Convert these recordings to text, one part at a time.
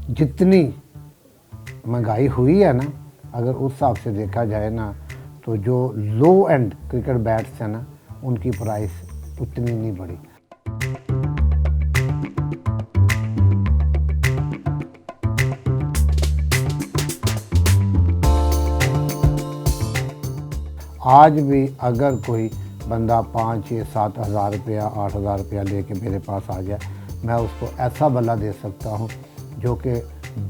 जितनी महंगाई हुई है ना, अगर उस हिसाब से देखा जाए ना, तो जो लो एंड क्रिकेट बैट्स हैं ना, उनकी प्राइस उतनी नहीं बढ़ी। आज भी अगर कोई बंदा 5, 6, 7 हज़ार रुपया, 8 हज़ार रुपया लेके मेरे पास आ जाए, मैं उसको ऐसा बल्ला दे सकता हूँ जो कि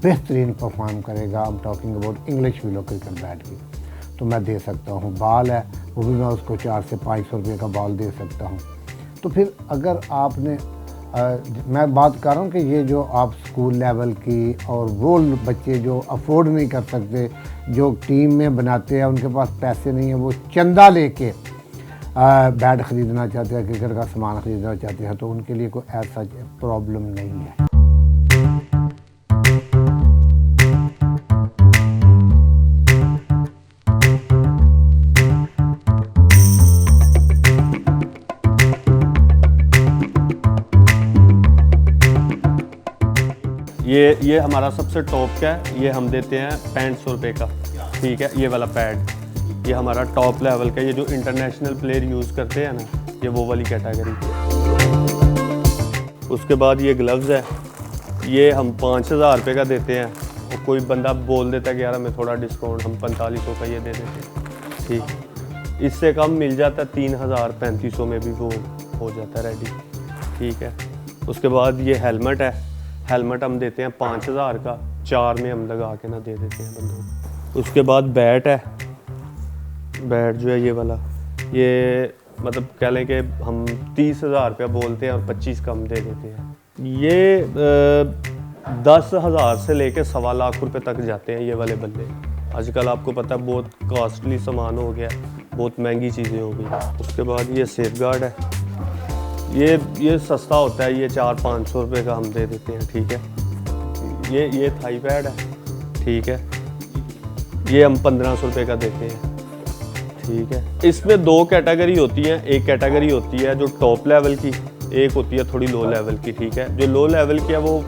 बेहतरीन परफॉर्म करेगा। I am talking about English willow cricket bat की, तो मैं दे सकता हूँ। बॉल है वो भी मैं उसको 400 से 500 रुपये का बॉल दे सकता हूँ। तो फिर अगर आपने मैं बात कर रहा हूँ कि ये जो आप स्कूल लेवल की और वो बच्चे जो अफोर्ड नहीं कर सकते, जो टीम में बनाते हैं, उनके पास पैसे नहीं है, वो चंदा लेके बैट ख़रीदना चाहते हैं, क्रिकेट का सामान ख़रीदना चाहते हैं, तो उनके लिए कोई ऐसा प्रॉब्लम नहीं है। ये हमारा सबसे टॉप का है, ये हम देते हैं 6500 रुपये का, ठीक है। ये वाला पैड ये हमारा टॉप लेवल का, ये जो इंटरनेशनल प्लेयर यूज़ करते हैं ना, ये वो वाली कैटेगरी। उसके बाद ये ग्लव्स है, ये हम 5000 रुपये का देते हैं। और कोई बंदा बोल देता है कि यार हमें थोड़ा डिस्काउंट, हम 4500 का ये दे देते हैं, ठीक। इससे कम मिल जाता है 3000, 3500 में भी वो हो जाता है रेडी, ठीक है। उसके बाद ये हेलमेट है, हेलमेट हम देते हैं 5000 का, 4 में हम लगा के ना दे देते हैं बंदों को। उसके बाद बैट है, बैट जो है ये वाला, ये मतलब कह लें कि हम 30,000 रुपया बोलते हैं और 25 कम दे देते हैं। ये 10,000 से लेके 1.25 लाख रुपए तक जाते हैं ये वाले बल्ले। आजकल आपको पता है बहुत कॉस्टली सामान हो गया, बहुत महंगी चीज़ें हो गई। उसके बाद ये सेफ गार्ड है, ये सस्ता होता है, ये 400-500 रुपये का हम दे देते हैं, ठीक है। ये थाई पैड है, ठीक है, ये हम 1500 रुपये का देते हैं, ठीक है। इसमें 2 कैटेगरी होती हैं, एक कैटेगरी होती है जो टॉप लेवल की, एक होती है थोड़ी लो लेवल की, ठीक है। जो लो लेवल की है वो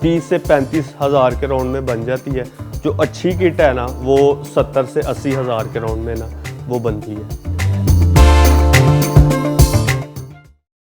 30 से 35 हज़ार के राउंड में बन जाती है। जो अच्छी किट है ना, वो 70 से 80 हज़ार के राउंड में ना वो बनती है।